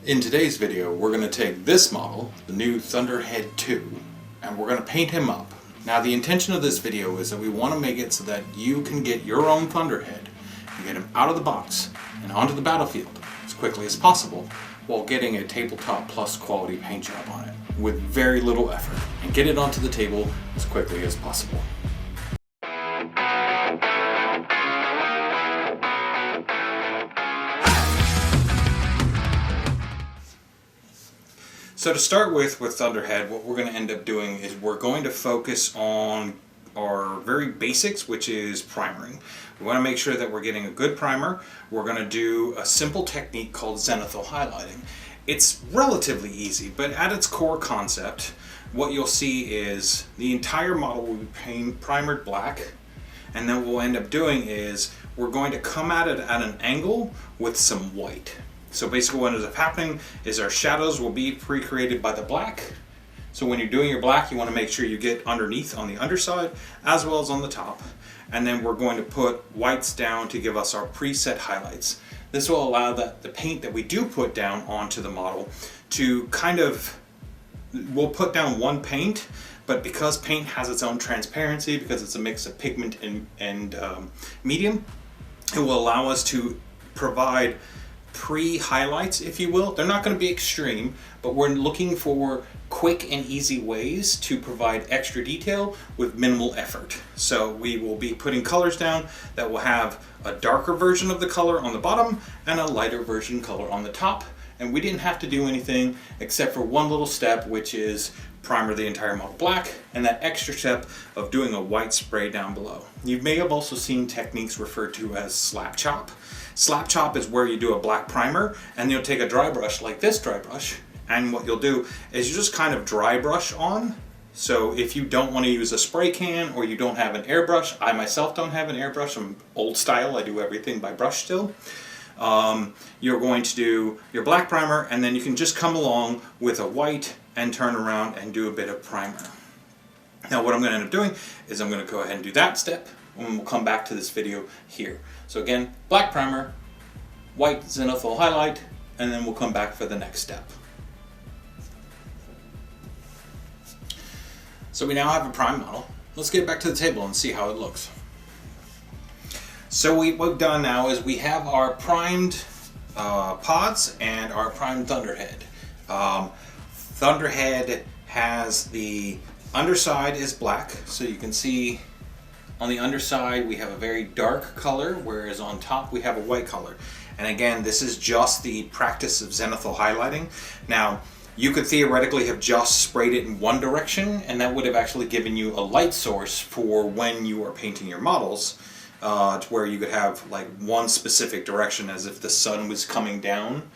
In today's video, we're going to take this model, the new Thunderhead 2, and we're going to paint him up. Now the intention of this video is that we want to make it so that you can get your own Thunderhead and get him out of the box and onto the battlefield as quickly as possible while getting a tabletop plus quality paint job on it with very little effort, and get it onto the table as quickly as possible. So to start with Thunderhead, what we're going to end up doing is we're going to focus on our very basics, which is primering. We want to make sure that we're getting a good primer. We're going to do a simple technique called zenithal highlighting. It's relatively easy, but at its core concept, what you'll see is the entire model will be primered black, and then what we'll end up doing is we're going to come at it at an angle with some white. So basically what ends up happening is our shadows will be pre-created by the black. So when you're doing your black, you want to make sure you get underneath on the underside as well as on the top. And then we're going to put whites down to give us our preset highlights. This will allow the paint that we do put down onto the model to we'll put down one paint, but because paint has its own transparency, because it's a mix of pigment and medium, it will allow us to provide pre-highlights, if you will. They're not going to be extreme, but we're looking for quick and easy ways to provide extra detail with minimal effort. So we will be putting colors down that will have a darker version of the color on the bottom and a lighter version color on the top. And we didn't have to do anything except for one little step, which is primer the entire model black, and that extra step of doing a white spray down below. You may have also seen techniques referred to as slap chop. Slap chop is where you do a black primer and you'll take a dry brush like this dry brush, and what you'll do is you just kind of dry brush on. So if you don't want to use a spray can or you don't have an airbrush, I myself don't have an airbrush, I'm old style, I do everything by brush still. You're going to do your black primer, and then you can just come along with a white and turn around and do a bit of primer. Now what I'm going to end up doing is I'm going to go ahead and do that step, and we'll come back to this video here. So again, black primer, white zenithal highlight, and then we'll come back for the next step. So we now have a prime model. Let's get back to the table and see how it looks. So what we've done now is we have our primed pods and our primed Thunderhead. Thunderhead has the underside is black, so you can see on the underside we have a very dark color, whereas on top we have a white color. And again, this is just the practice of zenithal highlighting. Now, you could theoretically have just sprayed it in one direction, and that would have actually given you a light source for when you are painting your models, to where you could have like one specific direction as if the sun was coming down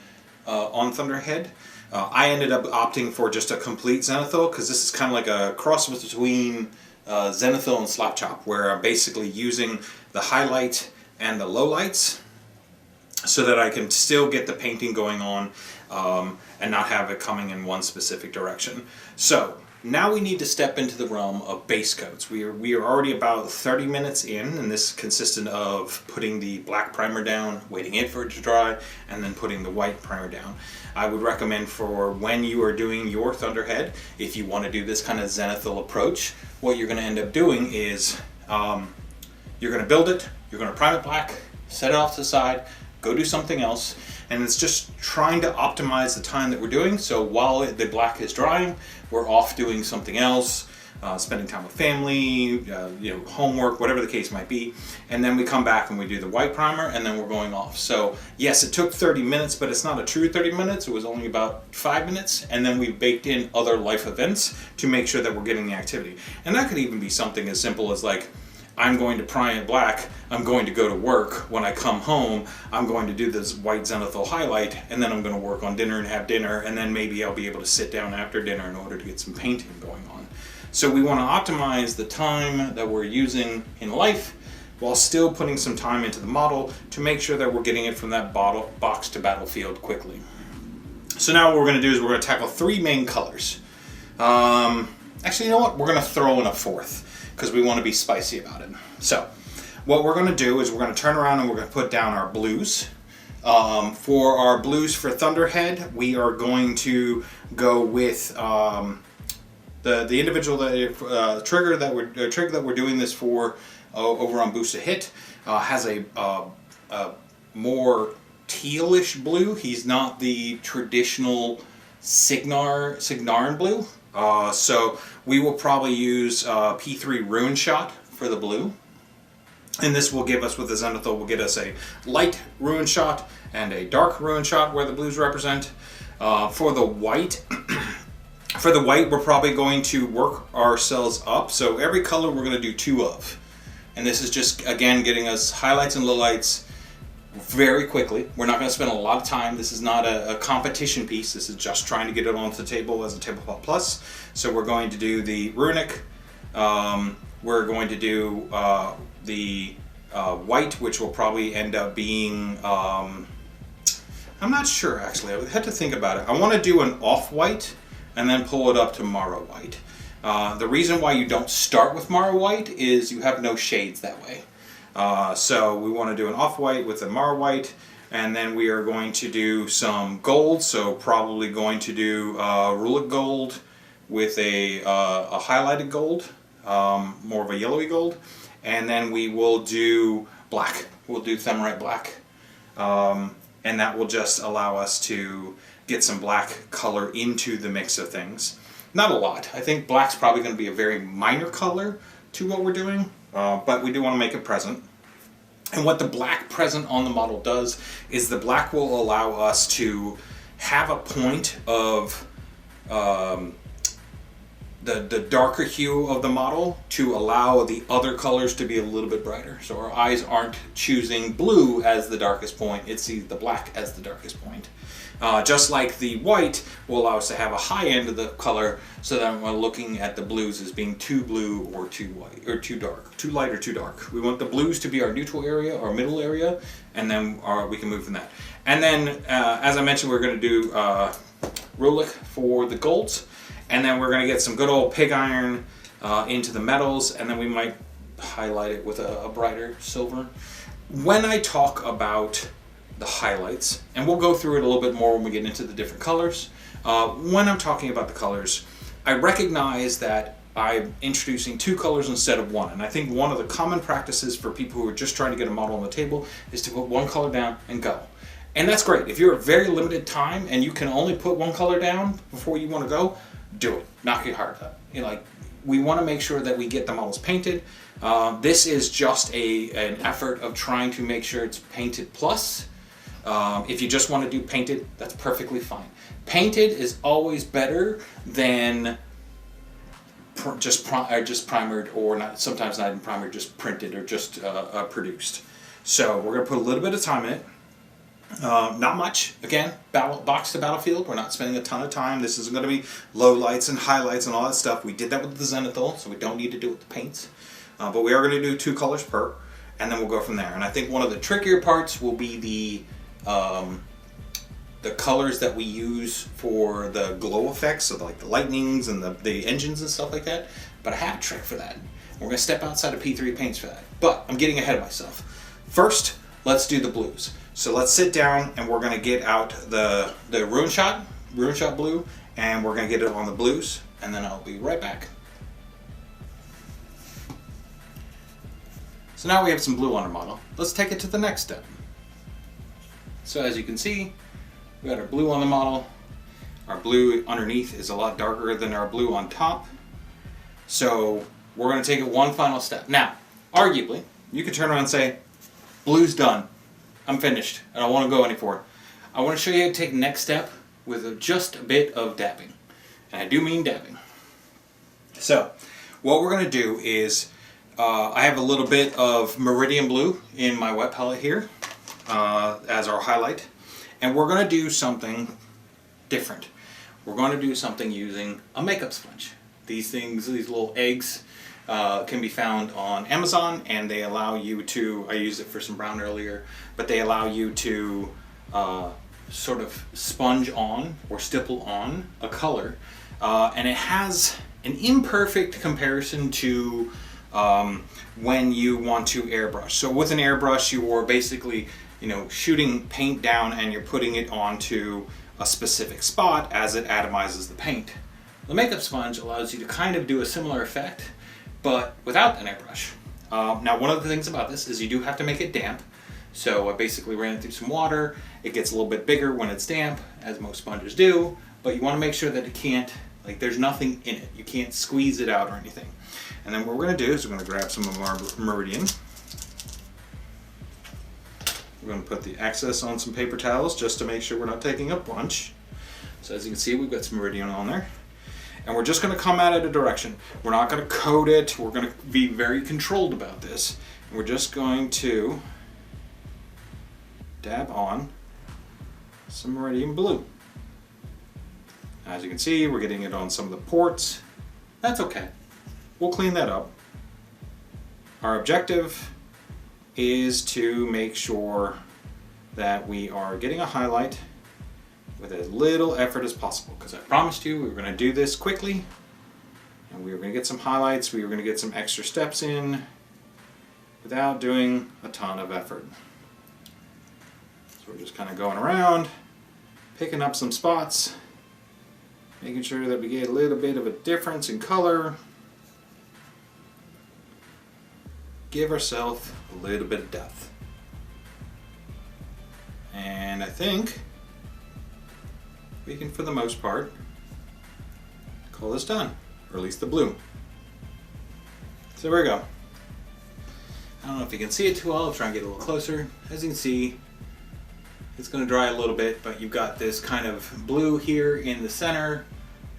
on Thunderhead. I ended up opting for just a complete zenithal because this is kind of like a cross between zenithal and slap chop, where I'm basically using the highlight and the lowlights so that I can still get the painting going on and not have it coming in one specific direction. So now we need to step into the realm of base coats. We are already about 30 minutes in, and this consisted of putting the black primer down, waiting for it to dry, and then putting the white primer down. I would recommend for when you are doing your Thunderhead, if you want to do this kind of zenithal approach, what you're going to end up doing is you're going to build it, you're going to prime it black, set it off to the side, go do something else, and it's just trying to optimize the time that we're doing. So while the black is drying, we're off doing something else, spending time with family, homework, whatever the case might be, and then we come back and we do the white primer, and then we're going off. So yes, it took 30 minutes, but it's not a true 30 minutes, it was only about 5 minutes, and then we baked in other life events to make sure that we're getting the activity. And that could even be something as simple as like, I'm going to prime it black, I'm going to go to work, when I come home I'm going to do this white zenithal highlight, and then I'm going to work on dinner and have dinner, and then maybe I'll be able to sit down after dinner in order to get some painting going on. So we want to optimize the time that we're using in life while still putting some time into the model to make sure that we're getting it from that box to battlefield quickly. So now what we're going to do is we're going to tackle three main colors. Actually, you know what? We're going to throw in a fourth, because we want to be spicy about it. So what we're going to do is we're going to turn around and we're going to put down our blues. For our blues for Thunderhead, we are going to go with the individual trigger that we're doing this for over on Boost a Hit has a more tealish blue. He's not the traditional Signarin blue. So we will probably use P3 Ruin Shot for the blue. And this will give us, with the Zenithal, will get us a light Ruin Shot and a dark Ruin Shot where the blues represent. For the white, we're probably going to work ourselves up. So every color we're going to do 2 of. And this is just, again, getting us highlights and lowlights very quickly. We're not going to spend a lot of time. This is not a competition piece. This is just trying to get it onto the table as a tabletop plus. So we're going to do the Runic. We're going to do the white, which will probably end up being, I'm not sure actually. I would have to think about it. I want to do an off-white and then pull it up to Mara white. The reason why you don't start with Mara white is you have no shades that way. So we want to do an off-white with a Mara white, and then we are going to do some gold. So probably going to do Rulic gold with a highlighted gold, more of a yellowy gold, and then we will do black. We'll do Ephemerite black, and that will just allow us to get some black color into the mix of things. Not a lot. I think black's probably going to be a very minor color to what we're doing, but we do want to make it present. And what the black present on the model does is the black will allow us to have a point of the darker hue of the model to allow the other colors to be a little bit brighter. So our eyes aren't choosing blue as the darkest point, it sees the black as the darkest point. Just like the white will allow us to have a high end of the color, so that when we're looking at the blues as being too blue or too white or too dark, too light or too dark. We want the blues to be our neutral area, our middle area, and then we can move from that. And then, as I mentioned, we're going to do Rulic for the golds, and then we're going to get some good old pig iron into the metals, and then we might highlight it with a brighter silver. When I talk about the highlights, and we'll go through it a little bit more when we get into the different colors. When I'm talking about the colors, I recognize that I'm introducing 2 colors instead of 1, and I think one of the common practices for people who are just trying to get a model on the table is to put 1 color down and go. And that's great. If you're a very limited time and you can only put 1 color down before you want to go, do it. Knock your heart out. We want to make sure that we get the models painted. This is just an effort of trying to make sure it's painted plus. If you just want to do painted, that's perfectly fine. Painted is always better than just primered, or not. Sometimes not even primered, just printed or just produced. So we're going to put a little bit of time in it. Not much. Again, box to battlefield. We're not spending a ton of time. This isn't going to be low lights and highlights and all that stuff. We did that with the Zenithal, so we don't need to do it with the paints. But we are going to do 2 colors per, and then we'll go from there. And I think one of the trickier parts will be the colors that we use for the glow effects, so like the lightnings and the engines and stuff like that. But I have a trick for that. We're going to step outside of P3 paints for that. But I'm getting ahead of myself. First, let's do the blues. So let's sit down and we're going to get out the Ruin Shot blue, and we're going to get it on the blues, and then I'll be right back. So now we have some blue on our model. Let's take it to the next step. So as you can see, we got our blue on the model. Our blue underneath is a lot darker than our blue on top. So we're going to take it one final step. Now, arguably, you could turn around and say, blue's done. I'm finished. I don't want to go any further. I want to show you how to take the next step with just a bit of dabbing. And I do mean dabbing. So, what we're going to do is, I have a little bit of Meridian Blue in my wet palette here as our highlight. And we're going to do something different. We're going to do something using a makeup sponge. These things, these little eggs, can be found on Amazon, and they allow you to, I used it for some brown earlier, but they allow you to sort of sponge on or stipple on a color, and it has an imperfect comparison to when you want to airbrush. So with an airbrush, you are basically shooting paint down and you're putting it onto a specific spot as it atomizes the paint. The makeup sponge allows you to kind of do a similar effect, but without an airbrush. Now, one of the things about this is you do have to make it damp. So I basically ran it through some water. It gets a little bit bigger when it's damp, as most sponges do, but you want to make sure that it can't, there's nothing in it. You can't squeeze it out or anything. And then what we're going to do is we're going to grab some of our Meridian. We're going to put the excess on some paper towels just to make sure we're not taking a bunch. So as you can see, we've got some Meridian on there. And we're just going to come at it a direction. We're not going to coat it. We're going to be very controlled about this. And we're just going to dab on some Meridian blue. As you can see, we're getting it on some of the ports. That's okay. We'll clean that up. Our objective is to make sure that we are getting a highlight with as little effort as possible, because I promised you we were going to do this quickly and we were going to get some highlights, we were going to get some extra steps in without doing a ton of effort. So we're just kind of going around, picking up some spots, making sure that we get a little bit of a difference in color. Give ourselves a little bit of depth. And I think we can, for the most part, call this done, or at least the blue. So there we go. I don't know if you can see it too well. I'll try and get a little closer. As you can see, it's going to dry a little bit, but you've got this kind of blue here in the center,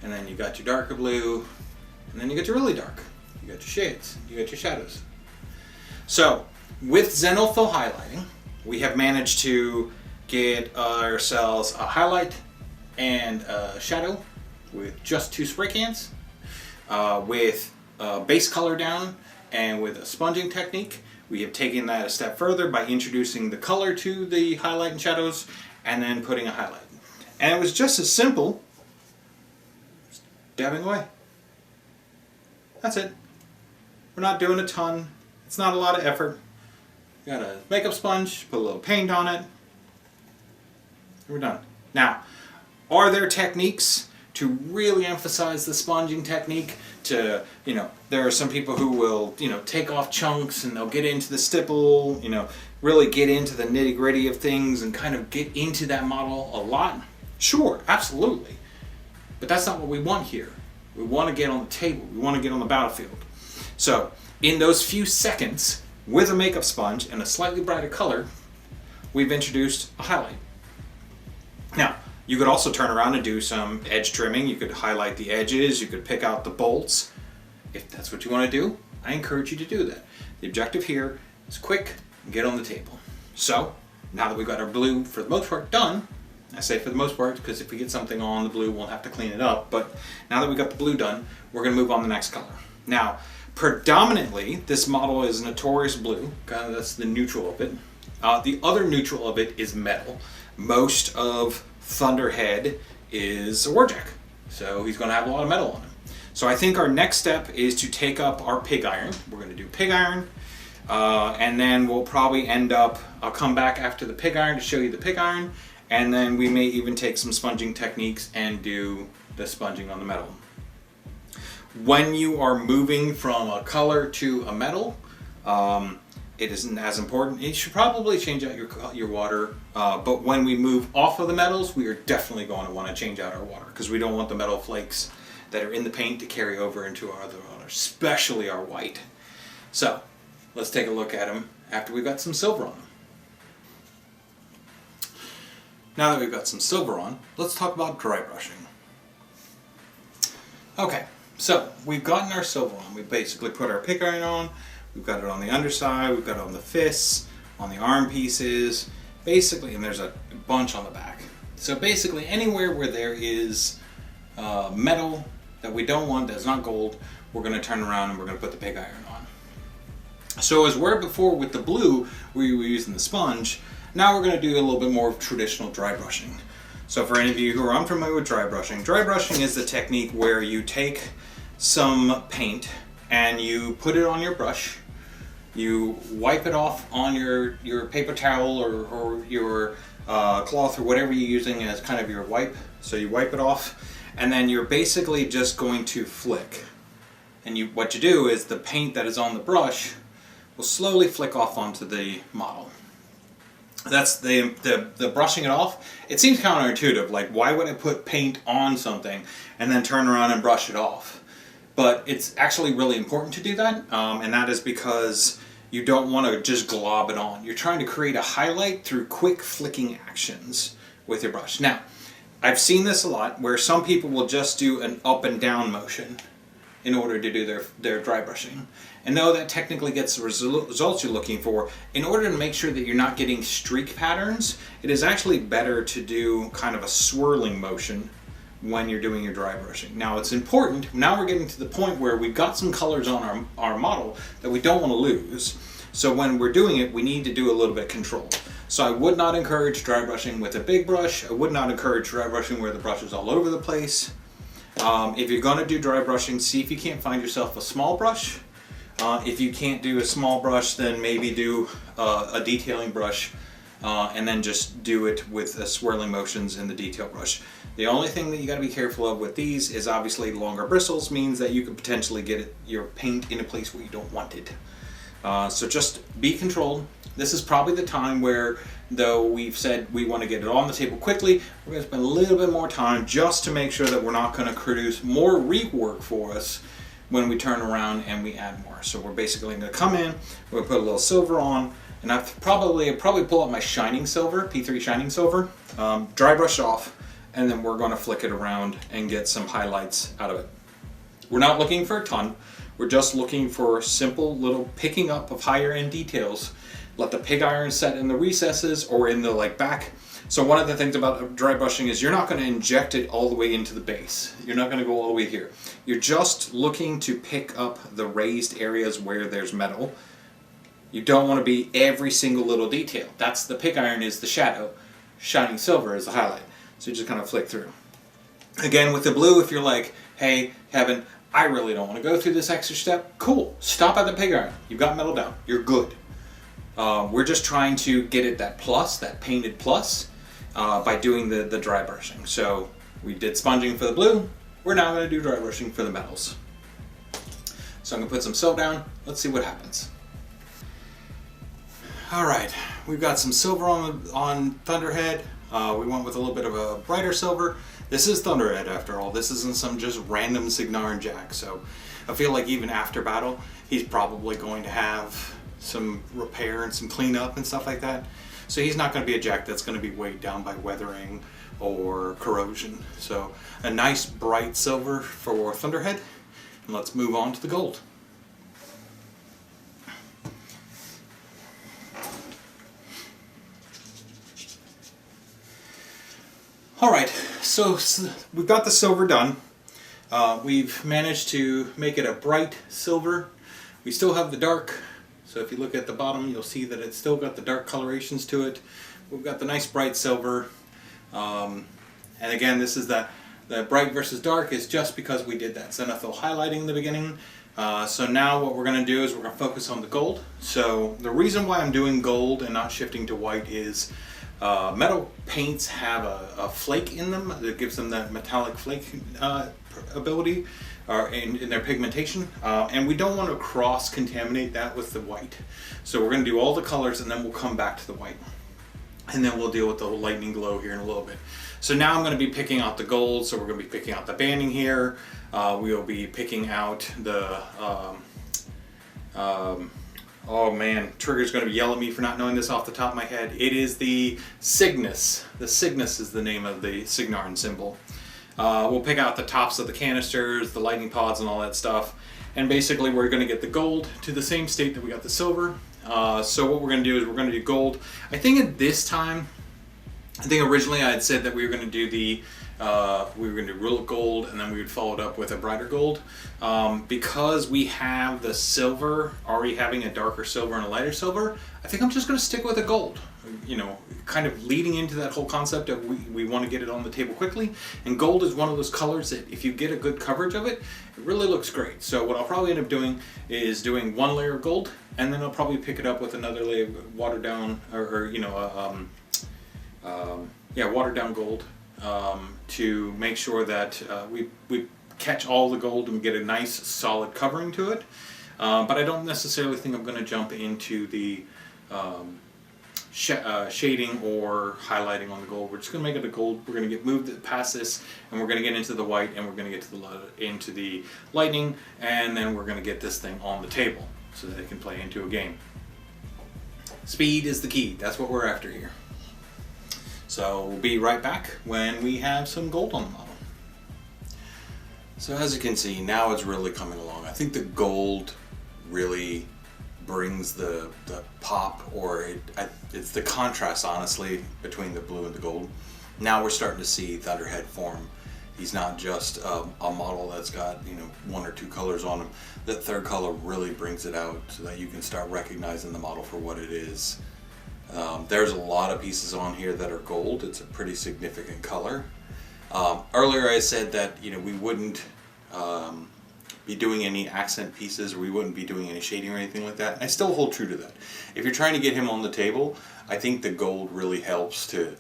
and then you got your darker blue, and then you got your really dark. You got your shades, you got your shadows. So with Zenithal highlighting, we have managed to get ourselves a highlight and a shadow with just 2 spray cans, with base color down, and with a sponging technique. We have taken that a step further by introducing the color to the highlight and shadows and then putting a highlight. And it was just as simple as dabbing away. That's it. We're not doing a ton. It's not a lot of effort. You got a makeup sponge, put a little paint on it, and we're done. Now, are there techniques to really emphasize the sponging technique? There are some people who will, take off chunks and they'll get into the stipple, really get into the nitty gritty of things and kind of get into that model a lot. Sure, absolutely. But that's not what we want here. We want to get on the table. We want to get on the battlefield. So, in those few seconds, with a makeup sponge and a slightly brighter color, we've introduced a highlight. Now, you could also turn around and do some edge trimming. You could highlight the edges, you could pick out the bolts. If that's what you want to do, I encourage you to do that. The objective here is quick and get on the table. So, now that we've got our blue for the most part done, I say for the most part because if we get something on the blue, we'll have to clean it up. But now that we've got the blue done, we're going to move on to the next color. Now, predominantly, this model is Notorious Blue. Kind of that's the neutral of it. The other neutral of it is metal. Most of Thunderhead is a warjack, so he's going to have a lot of metal on him. So I think our next step is to take up our pig iron. We're going to do pig iron, and then we'll probably end up, I'll come back after the pig iron to show you the pig iron, and then we may even take some sponging techniques and do the sponging on the metal. When you are moving from a color to a metal, it isn't as important. You should probably change out your water, but when we move off of the metals, we are definitely going to want to change out our water because we don't want the metal flakes that are in the paint to carry over into our other water, especially our white. So let's take a look at them after we've got some silver on them. Now that we've got some silver on, let's talk about dry brushing. Okay, so we've gotten our silver on. We basically put our pig iron on. We've got it on the underside, we've got it on the fists, on the arm pieces, basically, and there's a bunch on the back. So basically anywhere where there is metal that we don't want, that's not gold, we're going to turn around and we're going to put the pig iron on. So as where before with the blue, we were using the sponge, now we're going to do a little bit more of traditional dry brushing. So for any of you who are unfamiliar with dry brushing is the technique where you take some paint and you put it on your brush You wipe it off on your paper towel or your cloth or whatever you're using as kind of your wipe. So you wipe it off, and then you're basically just going to flick. And what you do is the paint that is on the brush will slowly flick off onto the model. That's the brushing it off. It seems counterintuitive, like why would I put paint on something and then turn around and brush it off? But it's actually really important to do that, and that is because you don't want to just glob it on. You're trying to create a highlight through quick flicking actions with your brush. Now, I've seen this a lot where some people will just do an up and down motion in order to do their dry brushing. And though that technically gets the results you're looking for, in order to make sure that you're not getting streak patterns, it is actually better to do kind of a swirling motion when you're doing your dry brushing. Now it's important, now we're getting to the point where we've got some colors on our model that we don't want to lose. So when we're doing it, we need to do a little bit of control. So I would not encourage dry brushing with a big brush. I would not encourage dry brushing where the brush is all over the place. If you're going to do dry brushing, see if you can't find yourself a small brush. If you can't do a small brush, then maybe do a detailing brush and then just do it with swirling motions in the detail brush. The only thing that you got to be careful of with these is obviously longer bristles means that you could potentially get your paint in a place where you don't want it. So just be controlled. This is probably the time where, though we've said we want to get it on the table quickly, we're going to spend a little bit more time just to make sure that we're not going to produce more rework for us when we turn around and we add more. So we're basically going to come in, we're going to put a little silver on, and I'll probably pull out my shining silver, P3 shining silver, dry brush off, and then we're going to flick it around and get some highlights out of it. We're not looking for a ton. We're just looking for simple little picking up of higher end details. Let the pig iron set in the recesses or in the back. So one of the things about dry brushing is you're not going to inject it all the way into the base. You're not going to go all the way here. You're just looking to pick up the raised areas where there's metal. You don't want to be every single little detail. That's the pig iron is the shadow. Shining silver is the highlight. So you just kind of flick through. Again, with the blue, if you're like, hey, Kevin, I really don't want to go through this extra step, cool. Stop at the pig iron. You've got metal down. You're good. We're just trying to get it that plus, that painted plus, by doing the dry brushing. So we did sponging for the blue. We're now going to do dry brushing for the metals. So I'm going to put some silver down. Let's see what happens. All right, we've got some silver on Thunderhead. We went with a little bit of a brighter silver. This is Thunderhead after all. This isn't some just random Signarin jack. So I feel like even after battle, he's probably going to have some repair and some cleanup and stuff like that. So he's not going to be a jack that's going to be weighed down by weathering or corrosion. So a nice bright silver for Thunderhead. And let's move on to the gold. Alright, so we've got the silver done. We've managed to make it a bright silver. We still have the dark, so if you look at the bottom you'll see that it's still got the dark colorations to it. We've got the nice bright silver. And again, this is the bright versus dark is just because we did that zenithal highlighting in the beginning. So now what we're going to do is we're going to focus on the gold. So the reason why I'm doing gold and not shifting to white is metal paints have a flake in them that gives them that metallic flake ability in their pigmentation, and we don't want to cross-contaminate that with the white. So we're going to do all the colors and then we'll come back to the white. And then we'll deal with the lightning glow here in a little bit. So now I'm going to be picking out the gold, so we're going to be picking out the banding here. We will be picking out the... oh man, Trigger's going to yell at me for not knowing this off the top of my head. It is the Cygnus. The Cygnus is the name of the Signarin symbol. We'll pick out the tops of the canisters, the lightning pods and all that stuff. And basically we're going to get the gold to the same state that we got the silver. So what we're going to do is we're going to do gold. I think at this time, I think originally I had said that we were going to do real gold and then we would follow it up with a brighter gold. Because we have the silver already having a darker silver and a lighter silver, I think I'm just going to stick with a gold. you know, kind of leading into that whole concept of we want to get it on the table quickly. And gold is one of those colors that if you get a good coverage of it, it really looks great. So what I'll probably end up doing is doing one layer of gold, and then I'll probably pick it up with another layer of watered down, or you know, watered down gold, to make sure that we catch all the gold and get a nice solid covering to it. But I don't necessarily think I'm going to jump into the shading or highlighting on the gold. We're just going to make it a gold. We're going to get moved past this, and we're going to get into the white, and we're going to get to into the lightning, and then we're going to get this thing on the table so that it can play into a game. Speed is the key. That's what we're after here. So we'll be right back when we have some gold on the model. So as you can see, now it's really coming along. I think the gold really brings the pop, or it's the contrast, honestly, between the blue and the gold. Now we're starting to see Thunderhead form. He's not just a model that's got, you know, one or two colors on him. That third color really brings it out so that you can start recognizing the model for what it is. There's a lot of pieces on here that are gold. It's a pretty significant color. Earlier I said that, you know, we wouldn't be doing any accent pieces, or we wouldn't be doing any shading or anything like that. I still hold true to that. If you're trying to get him on the table, I think the gold really helps to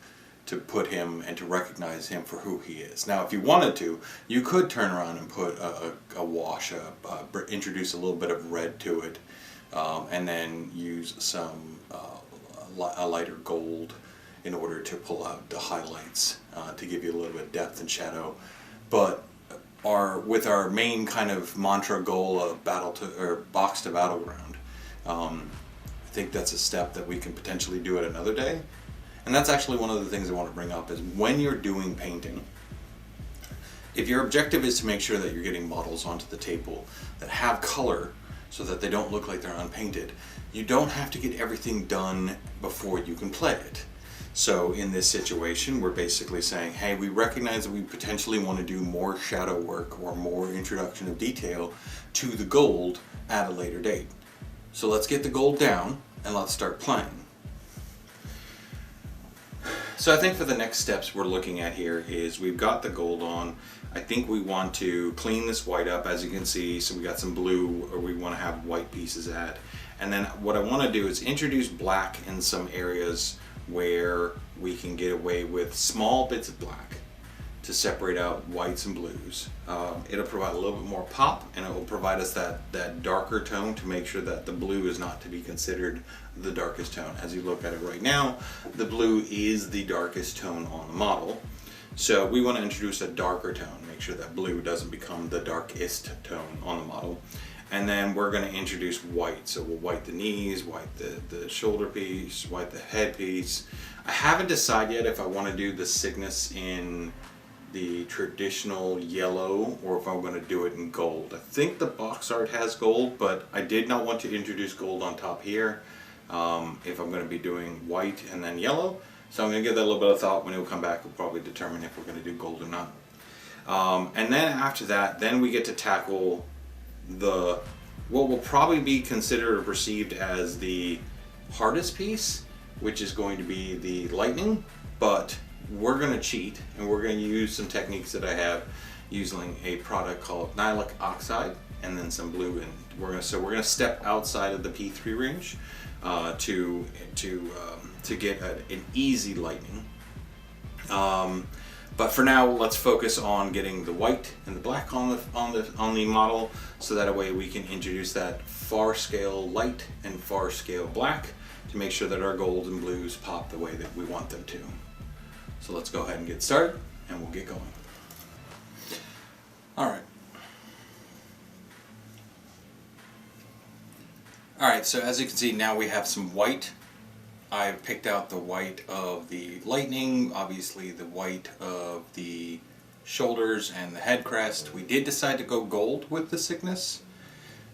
put him and to recognize him for who he is. Now, if you wanted to, you could turn around and put a wash, introduce a little bit of red to it, and then use some a lighter gold in order to pull out the highlights, to give you a little bit of depth and shadow. But with our main kind of mantra goal of box to battleground, I think that's a step that we can potentially do at another day. And that's actually one of the things I want to bring up, is when you're doing painting, if your objective is to make sure that you're getting models onto the table that have color so that they don't look like they're unpainted, you don't have to get everything done before you can play it. So in this situation, we're basically saying, hey, we recognize that we potentially want to do more shadow work or more introduction of detail to the gold at a later date. So let's get the gold down and let's start playing. So I think for the next steps we're looking at here is we've got the gold on. I think we want to clean this white up, as you can see. So we got some blue, or we want to have white pieces at. And then what I want to do is introduce black in some areas where we can get away with small bits of black to separate out whites and blues. It'll provide a little bit more pop, and it will provide us that darker tone to make sure that the blue is not to be considered the darkest tone. As you look at it right now, the blue is the darkest tone on the model. So we want to introduce a darker tone, make sure that blue doesn't become the darkest tone on the model. And then we're going to introduce white. So we'll white the knees, white the shoulder piece, white the head piece. I haven't decided yet if I want to do the Cygnus in the traditional yellow or if I'm going to do it in gold. I think the box art has gold, but I did not want to introduce gold on top here if I'm going to be doing white and then yellow. So I'm going to give that a little bit of thought. When it will come back, we'll probably determine if we're going to do gold or not. And then after that, then we get to tackle what will probably be considered or perceived as the hardest piece, which is going to be the lightning. But we're going to cheat, and we're going to use some techniques that I have using a product called Nylonic oxide and then some blue, and we're going to step outside of the P3 range to get an easy lightning. But for now, let's focus on getting the white and the black on the model, so that way we can introduce that far scale light and far scale black to make sure that our golds and blues pop the way that we want them to. So let's go ahead and get started, and we'll get going. Alright, so as you can see, now we have some white. I've picked out the white of the lightning, obviously the white of the shoulders and the head crest. We did decide to go gold with the Cygnus.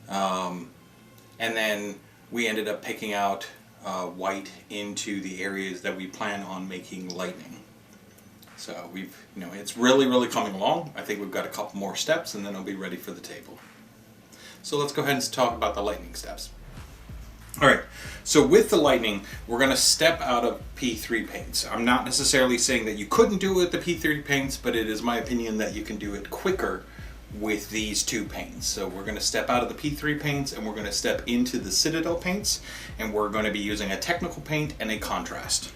And then we ended up picking out white into the areas that we plan on making lightning. So it's really coming along. I think we've got a couple more steps, and then it'll be ready for the table. So let's go ahead and talk about the lightning steps. All right, so with the lightning, we're going to step out of P3 paints. I'm not necessarily saying that you couldn't do it with the P3 paints, but it is my opinion that you can do it quicker with these two paints. So we're going to step out of the P3 paints and we're going to step into the Citadel paints, and we're going to be using a technical paint and a contrast.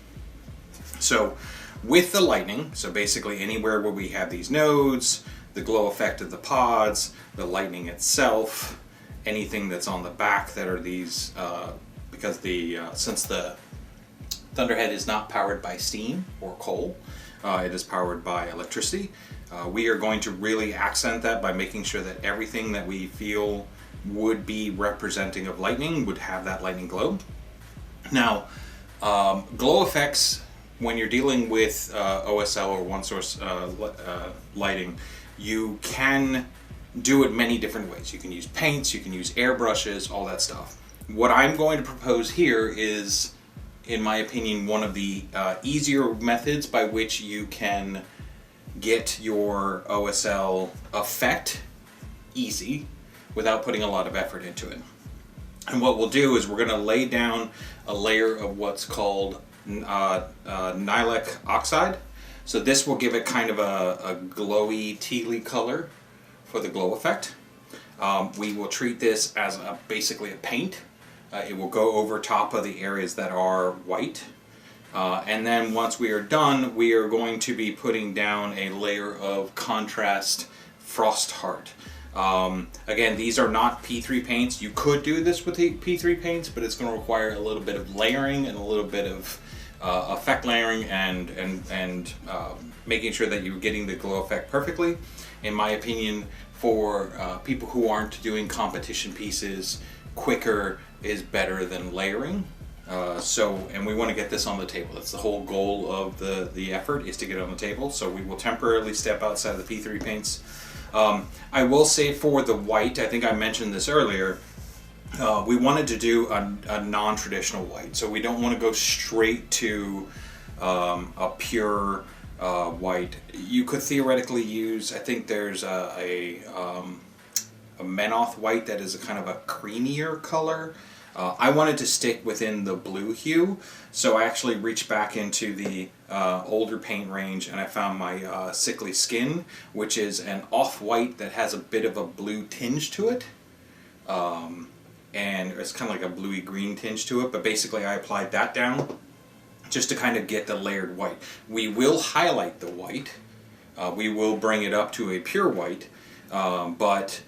So with the lightning, so basically anywhere where we have these nodes, the glow effect of the pods, the lightning itself, anything that's on the back that are these, because since the Thunderhead is not powered by steam or coal, it is powered by electricity. We are going to really accent that by making sure that everything that we feel would be representing of lightning would have that lightning glow. Now, glow effects, when you're dealing with OSL or one source lighting, you can do it many different ways. You can use paints, you can use airbrushes, all that stuff. What I'm going to propose here is, in my opinion, one of the easier methods by which you can get your OSL effect easy without putting a lot of effort into it. And what we'll do is we're going to lay down a layer of what's called nylech oxide. So this will give it kind of a glowy, tealy color for the glow effect. We will treat this as basically a paint. It will go over top of the areas that are white. And then once we are done, we are going to be putting down a layer of contrast frost heart. Again, these are not P3 paints. You could do this with the P3 paints, but it's going to require a little bit of layering and a little bit of effect layering and making sure that you're getting the glow effect perfectly. In my opinion, for people who aren't doing competition pieces, quicker is better than layering. And we want to get this on the table. That's the whole goal of the effort, is to get it on the table. So we will temporarily step outside of the P3 paints. I will say for the white, I think I mentioned this earlier, we wanted to do a non-traditional white. So we don't want to go straight to a pure white. You could theoretically use, I think there's a Menoth white that is a kind of a creamier color. I wanted to stick within the blue hue, so I actually reached back into the older paint range and I found my Sickly Skin, which is an off-white that has a bit of a blue tinge to it. And it's kind of like a bluey green tinge to it, but basically I applied that down just to kind of get the layered white. We will highlight the white, we will bring it up to a pure white, but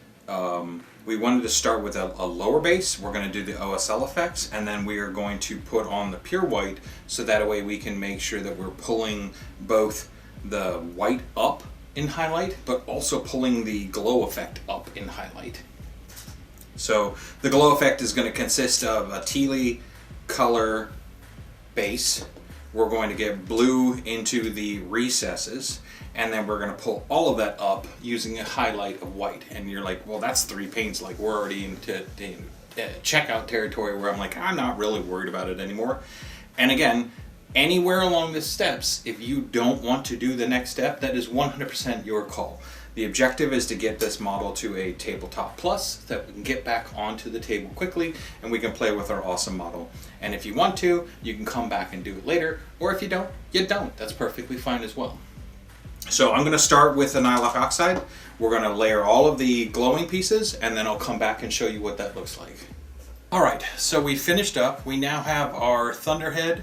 we wanted to start with a lower base. We're going to do the OSL effects, and then we are going to put on the pure white, so that way we can make sure that we're pulling both the white up in highlight, but also pulling the glow effect up in highlight. So the glow effect is going to consist of a tealy color base. We're going to get blue into the recesses, and then we're going to pull all of that up using a highlight of white. And you're like, well, that's 3 paints. Like, we're already into checkout territory where I'm like, I'm not really worried about it anymore. And again, anywhere along the steps, if you don't want to do the next step, that is 100% your call. The objective is to get this model to a tabletop plus, that we can get back onto the table quickly and we can play with our awesome model. And if you want to, you can come back and do it later, or if you don't, you don't. That's perfectly fine as well. So I'm going to start with the nylech oxide. We're going to layer all of the glowing pieces, and then I'll come back and show you what that looks like. Alright, so we finished up. We now have our Thunderhead.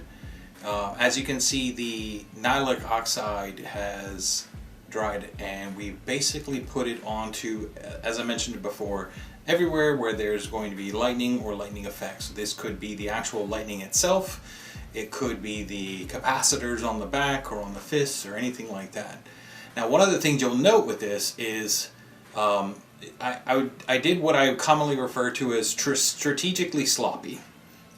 As you can see, the nylech oxide has dried, and we basically put it onto, as I mentioned before, everywhere where there's going to be lightning or lightning effects. This could be the actual lightning itself, it could be the capacitors on the back or on the fists or anything like that. Now, one of the things you'll note with this is I did what I commonly refer to as strategically sloppy.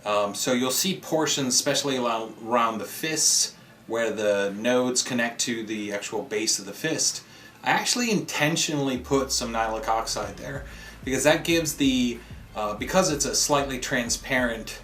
So you'll see portions, especially around the fists, where the nodes connect to the actual base of the fist. I actually intentionally put some nylech oxide there, because that gives the, because it's a slightly transparent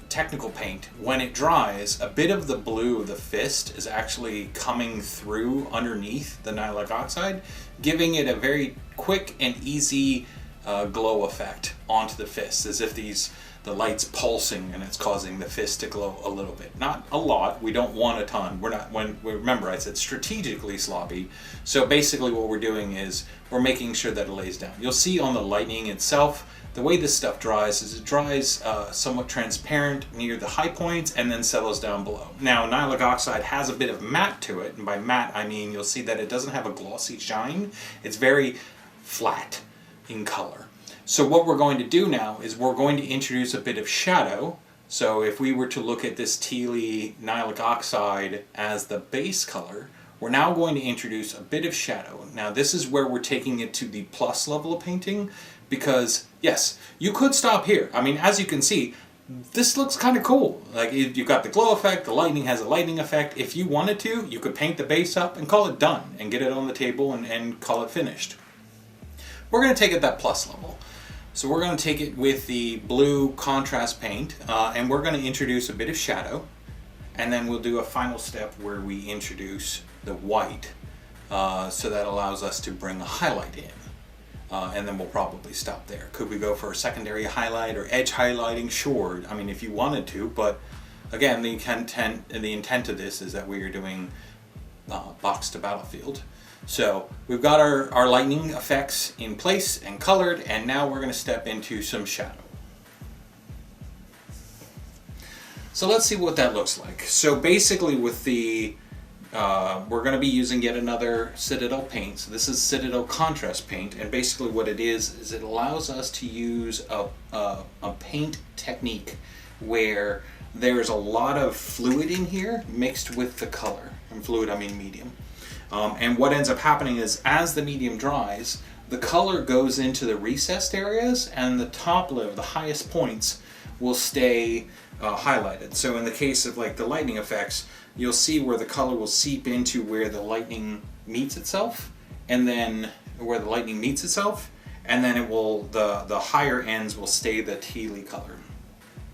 technical paint, when it dries, a bit of the blue of the fist is actually coming through underneath the nylech oxide, giving it a very quick and easy glow effect onto the fist, as if the light's pulsing and it's causing the fist to glow a little bit. Not a lot. We don't want a ton. Remember I said strategically sloppy. So basically what we're doing is we're making sure that it lays down. You'll see on the lightning itself, the way this stuff dries is it dries somewhat transparent near the high points and then settles down below. Now, nylon oxide has a bit of matte to it, and by matte I mean you'll see that it doesn't have a glossy shine. It's very flat in color. So what we're going to do now is we're going to introduce a bit of shadow. So if we were to look at this tealy nylon oxide as the base color, we're now going to introduce a bit of shadow. Now this is where we're taking it to the plus level of painting, because yes, you could stop here. I mean, as you can see, this looks kind of cool. Like, you've got the glow effect, the lightning has a lightning effect. If you wanted to, you could paint the base up and call it done and get it on the table and call it finished. We're going to take it that plus level. So we're going to take it with the blue contrast paint, and we're going to introduce a bit of shadow, and then we'll do a final step where we introduce the white, so that allows us to bring a highlight in. And then we'll probably stop there. Could we go for a secondary highlight or edge highlighting? Sure. I mean, if you wanted to, but again, the intent of this is that we are doing box to battlefield. So we've got our lightning effects in place and colored, and now we're going to step into some shadow. So let's see what that looks like. So basically with the we're going to be using yet another Citadel paint. So this is Citadel contrast paint, and basically what it is it allows us to use a paint technique where there's a lot of fluid in here mixed with the color. And fluid, I mean medium. And what ends up happening is as the medium dries, the color goes into the recessed areas, and the top layer, the highest points, will stay highlighted. So in the case of like the lightning effects, you'll see where the color will seep into where the lightning meets itself, and then where the lightning meets itself, and then it will, the higher ends will stay the tealy color.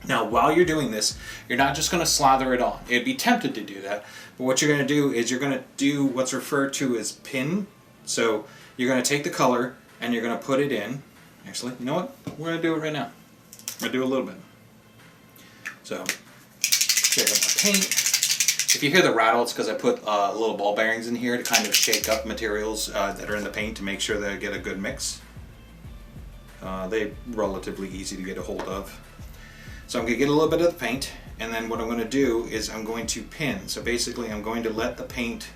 Now, while you're doing this, you're not just going to slather it on. It'd be tempted to do that, but what you're going to do is you're going to do what's referred to as pin. So you're going to take the color and you're going to put it in. Actually, you know what? We're going to do it right now. We're going to do a little bit. So, shake up my paint. If you hear the rattle, it's because I put little ball bearings in here to kind of shake up materials that are in the paint to make sure that I get a good mix. They're relatively easy to get a hold of. So I'm going to get a little bit of the paint, and then what I'm going to do is I'm going to pin. So basically I'm going to let the paint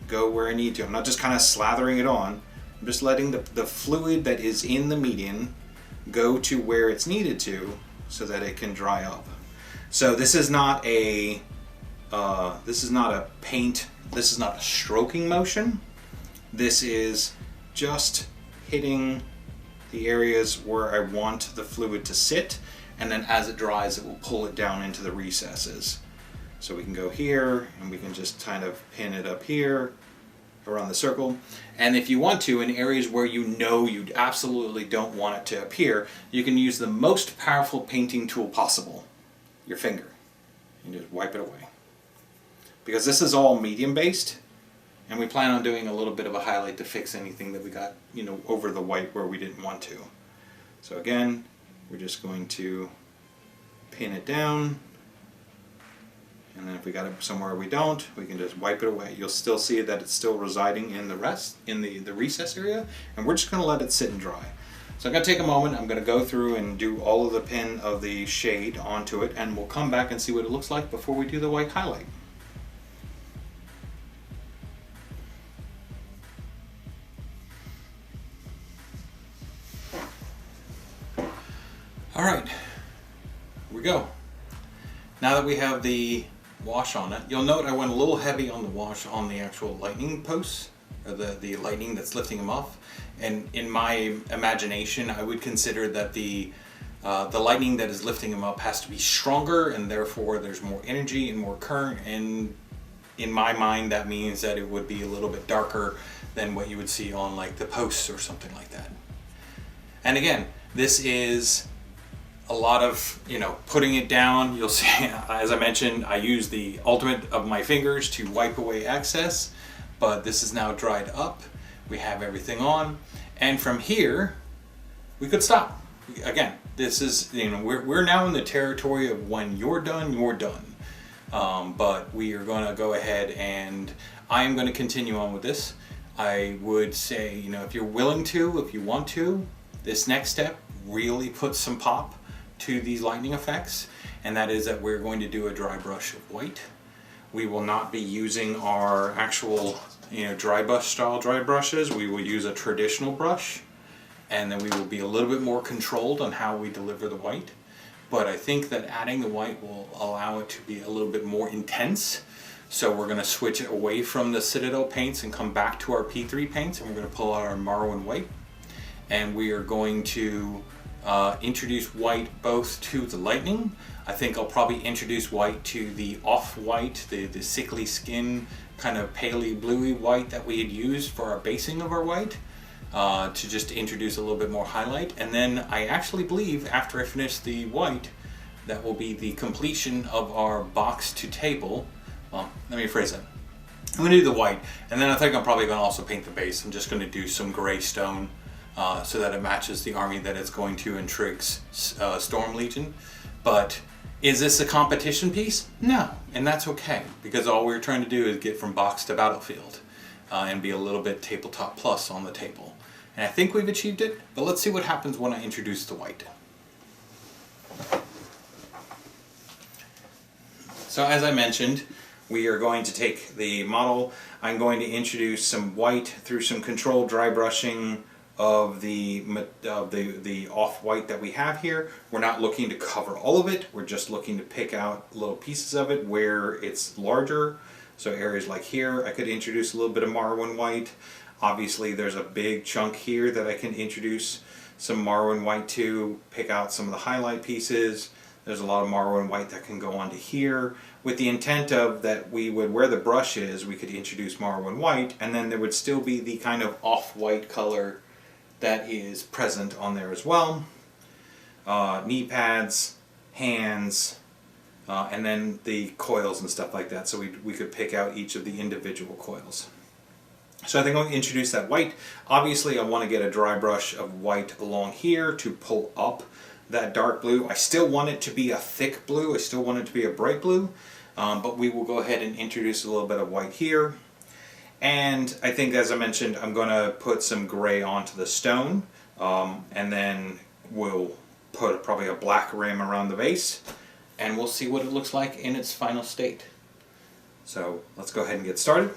go where I need to. I'm not just kind of slathering it on. I'm just letting the fluid that is in the medium go to where it's needed to so that it can dry up. So this is not a paint, this is not a stroking motion. This is just hitting the areas where I want the fluid to sit, and then as it dries it will pull it down into the recesses. So we can go here and we can just kind of pin it up here around the circle. And if you want to, in areas where you know you absolutely don't want it to appear, you can use the most powerful painting tool possible, your finger, and just wipe it away. Because this is all medium based, and we plan on doing a little bit of a highlight to fix anything that we got, you know, over the white where we didn't want to. So again, we're just going to pin it down, and then if we got it somewhere we don't, we can just wipe it away. You'll still see that it's still residing in the recess area, and we're just going to let it sit and dry. So I'm going to take a moment, I'm going to go through and do all of the pin of the shade onto it, and we'll come back and see what it looks like before we do the white highlight. Alright, here we go. Now that we have the wash on it, you'll note I went a little heavy on the wash on the actual lightning posts, or the lightning that's lifting them off. And in my imagination, I would consider that the lightning that is lifting them up has to be stronger, and therefore there's more energy and more current, and in my mind that means that it would be a little bit darker than what you would see on like the posts or something like that. And again, this is a lot of, you know, putting it down. You'll see, as I mentioned, I use the ultimate of my fingers to wipe away excess, but this is now dried up. We have everything on, and from here we could stop. Again, this is, you know, we're now in the territory of when you're done, you're done. But we are going to go ahead and I am going to continue on with this. I would say, you know, if you're willing to, if you want to, this next step really puts some pop to these lightning effects, and that is that we're going to do a dry brush of white. We will not be using our actual, you know, dry brush style dry brushes. We will use a traditional brush, and then we will be a little bit more controlled on how we deliver the white. But I think that adding the white will allow it to be a little bit more intense. So we're going to switch it away from the Citadel paints and come back to our P3 paints, and we're going to pull out our Morrowind white. And we are going to introduce white both to the lightning. I think I'll probably introduce white to the off-white, the sickly skin, kind of paley bluey white that we had used for our basing of our white, to just introduce a little bit more highlight. And then I actually believe after I finish the white, that will be the completion of our box to table. Well, let me rephrase that. I'm going to do the white, and then I think I'm probably going to also paint the base. I'm just going to do some gray stone so that it matches the army that it's going to in Trigg's Storm Legion. But is this a competition piece? No, and that's okay, because all we're trying to do is get from box to battlefield and be a little bit tabletop plus on the table. And I think we've achieved it, but let's see what happens when I introduce the white. So as I mentioned, we are going to take the model. I'm going to introduce some white through some controlled dry brushing of the off-white that we have here. We're not looking to cover all of it. We're just looking to pick out little pieces of it where it's larger. So areas like here, I could introduce a little bit of Morrowind white. Obviously, there's a big chunk here that I can introduce some Morrowind white to, pick out some of the highlight pieces. There's a lot of Morrowind white that can go onto here, with the intent of that we would, where the brush is, we could introduce Morrowind white, and then there would still be the kind of off-white color that is present on there as well. Knee pads, hands, and then the coils and stuff like that, so we could pick out each of the individual coils. So I think I'm going to introduce that white. Obviously I want to get a dry brush of white along here to pull up that dark blue. I still want it to be a thick blue, I still want it to be a bright blue, but we will go ahead and introduce a little bit of white here. And I think, as I mentioned, I'm going to put some gray onto the stone, and then we'll put probably a black rim around the base, and we'll see what it looks like in its final state. So let's go ahead and get started.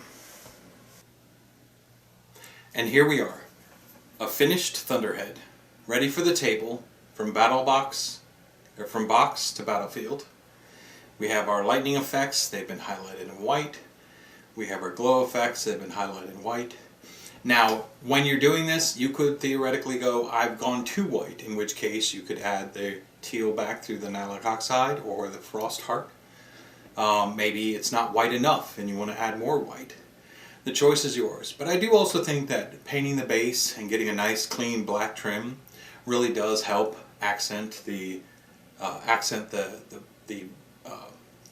And here we are, a finished Thunderhead, ready for the table, from box to battlefield. We have our lightning effects, they've been highlighted in white. We have our glow effects, they've been highlighted in white. Now, when you're doing this, you could theoretically go, I've gone too white, in which case you could add the teal back through the Nylic Oxide or the Frost Heart. Maybe it's not white enough and you want to add more white. The choice is yours. But I do also think that painting the base and getting a nice clean black trim really does help accent the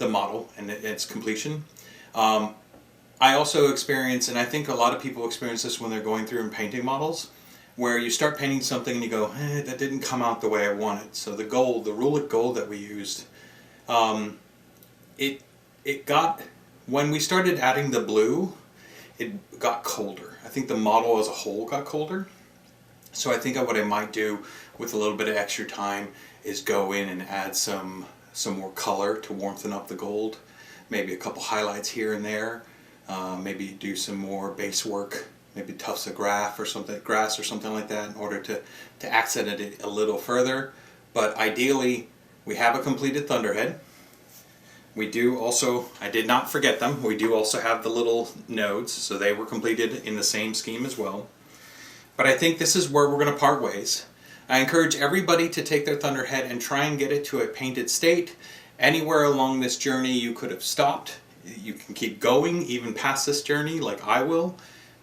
model and its completion. I also experience, and I think a lot of people experience this when they're going through and painting models, where you start painting something and you go, that didn't come out the way I wanted. So the gold, the Rulic gold that we used, it got, when we started adding the blue, it got colder. I think the model as a whole got colder. So I think what I might do with a little bit of extra time is go in and add some more color to warmthen up the gold. Maybe a couple highlights here and there. Maybe do some more base work, maybe tufts of grass or something like that in order to accent it a little further. But ideally, we have a completed Thunderhead. We do also, I did not forget them, we do also have the little nodes, so they were completed in the same scheme as well. But I think this is where we're going to part ways. I encourage everybody to take their Thunderhead and try and get it to a painted state. Anywhere along this journey you could have stopped. You can keep going even past this journey like I will,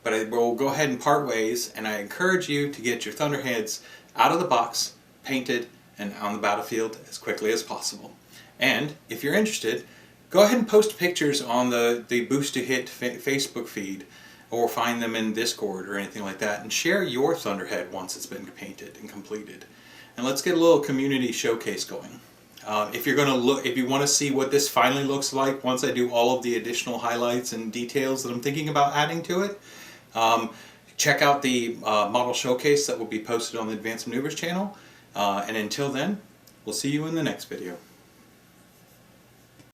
but we'll go ahead and part ways, and I encourage you to get your Thunderheads out of the box, painted, and on the battlefield as quickly as possible. And if you're interested, go ahead and post pictures on the Boost to Hit Facebook feed or find them in Discord or anything like that, and share your Thunderhead once it's been painted and completed. And let's get a little community showcase going. If you want to see what this finally looks like once I do all of the additional highlights and details that I'm thinking about adding to it, check out the model showcase that will be posted on the Advanced Maneuvers channel. And until then, we'll see you in the next video.